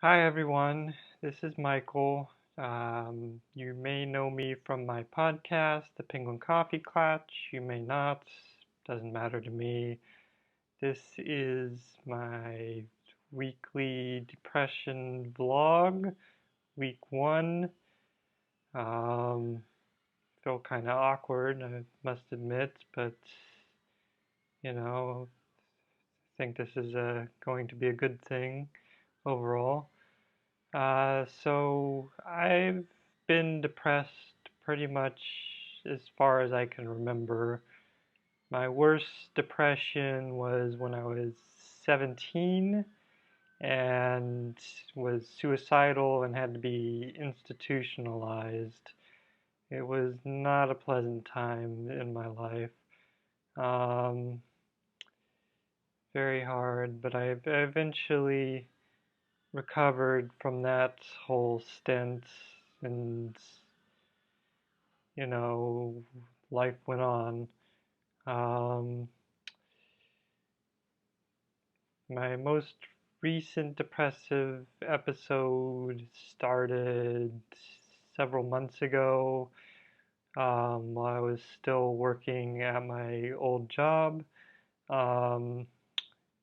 Hi everyone, this is Michael. You may know me from my podcast, The Penguin Coffee Clutch. You may not, doesn't matter to me. This is my weekly depression vlog, week one. Um, Feel kind of awkward, I must admit, but I think this is going to be a good thing overall. So I've been depressed pretty much as far as I can remember. My worst depression was when I was 17 and was suicidal and had to be institutionalized. It was not a pleasant time in my life. Um, Very hard, but I eventually recovered from that whole stint and you know, life went on. Um, my most recent depressive episode started several months ago while I was still working at my old job. Um,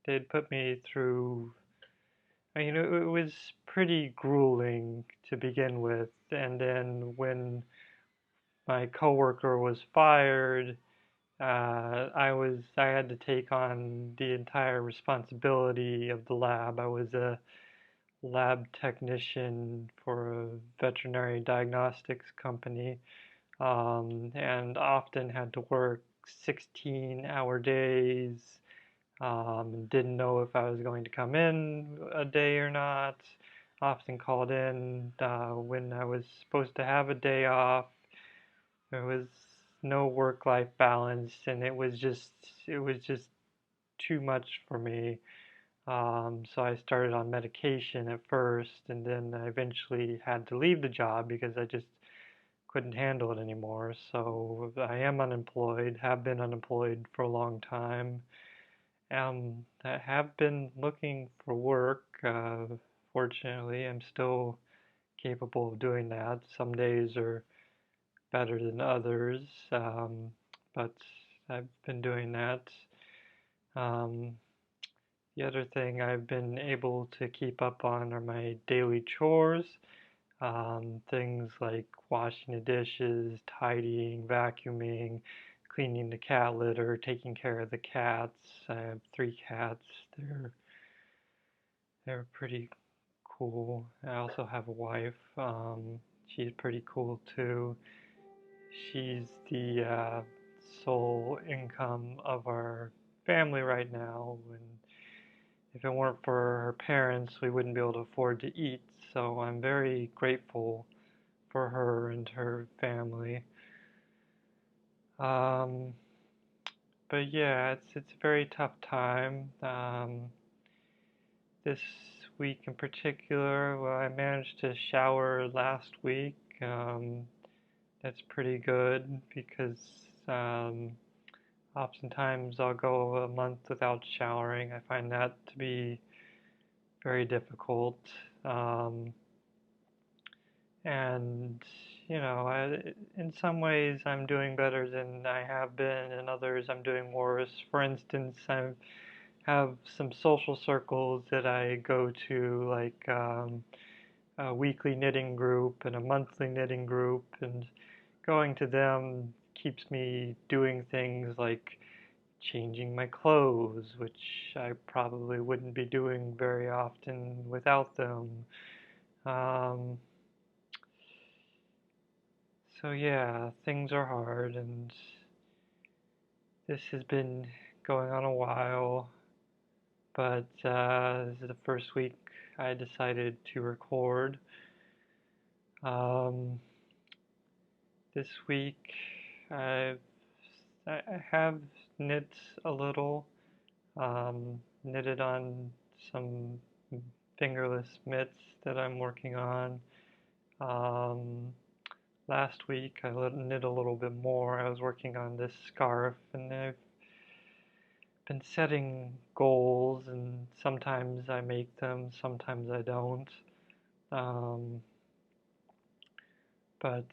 they'd put me through, it was pretty grueling to begin with. And then when my coworker was fired, I had to take on the entire responsibility of the lab. I was a lab technician for a veterinary diagnostics company, and often had to work 16-hour days. Didn't know if I was going to come in a day or not. Often called in when I was supposed to have a day off. There was no work-life balance, and it was just too much for me. So I started on medication at first, and then I eventually had to leave the job because I just couldn't handle it anymore. So I am unemployed, have been unemployed for a long time. I have been looking for work. Fortunately, I'm still capable of doing that. Some days are better than others, but I've been doing that. Um, the other thing I've been able to keep up on are my daily chores, things like washing the dishes, tidying, vacuuming, cleaning the cat litter, taking care of the cats. I have three cats. They're pretty cool. I also have a wife. She's pretty cool too. She's the sole income of our family right now. And if it weren't for her parents, we wouldn't be able to afford to eat. So I'm very grateful for her and her family. Um, but yeah, it's a very tough time. This week in particular, well, I managed to shower last week. That's pretty good because um, oftentimes I'll go a month without showering. I find that to be very difficult. Um, and, in some ways I'm doing better than I have been, in others I'm doing worse. For instance, I have some social circles that I go to, like a weekly knitting group and a monthly knitting group, and going to them keeps me doing things like changing my clothes, which I probably wouldn't be doing very often without them. Um, so yeah, things are hard, and this has been going on a while, but this is the first week I decided to record. Um, this week I've I have knit a little, knitted on some fingerless mitts that I'm working on. Um, Last week I knit a little bit more. I was working on this scarf, and I've been setting goals, and sometimes I make them, sometimes I don't. Um, but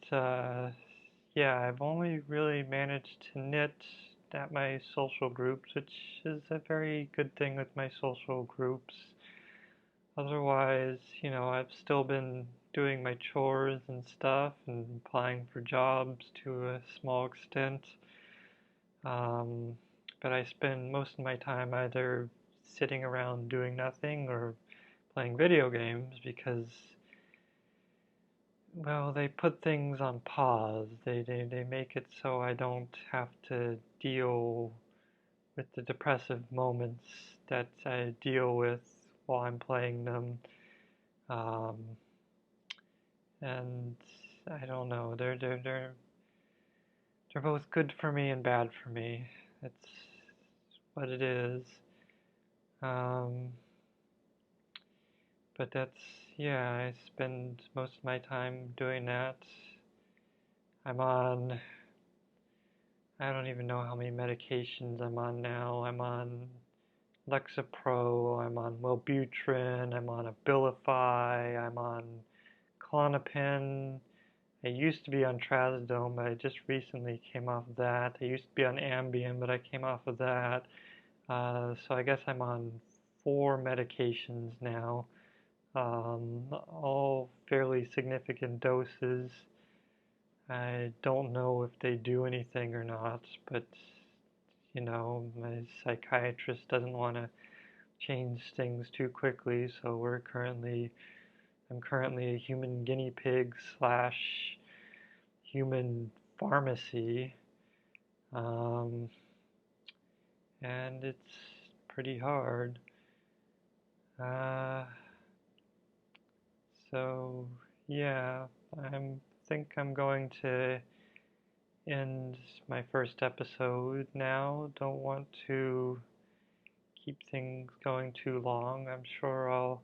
yeah, I've only really managed to knit at my social groups, which is a very good thing with my social groups. Otherwise, I've still been doing my chores and stuff and applying for jobs to a small extent. Um, but I spend most of my time either sitting around doing nothing or playing video games because, well, they put things on pause. They make it so I don't have to deal with the depressive moments that I deal with while I'm playing them. Um, and I don't know. They're both good for me and bad for me. It's what it is. Um, but yeah, I spend most of my time doing that. I'm on, I don't even know how many medications I'm on now. I'm on Lexapro, I'm on Wellbutrin, I'm on Abilify, I'm on Klonopin. I used to be on Trazodone, but I just recently came off of that. I used to be on Ambien, but I came off of that. So I guess I'm on 4 medications now, all fairly significant doses. I don't know if they do anything or not, but my psychiatrist doesn't want to change things too quickly, so I'm currently a human guinea pig slash human pharmacy, um, and it's pretty hard. Uh, so yeah, I think I'm going to end my first episode now. Don't want to keep things going too long. I'm sure I'll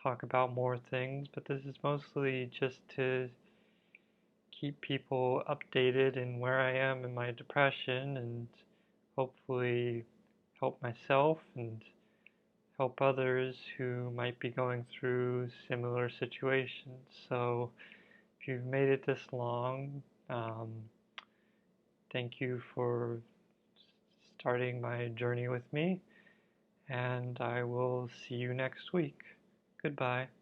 talk about more things, but this is mostly just to keep people updated in where I am in my depression and hopefully help myself and help others who might be going through similar situations. So if you've made it this long, um, thank you for starting my journey with me, and I will see you next week. Goodbye.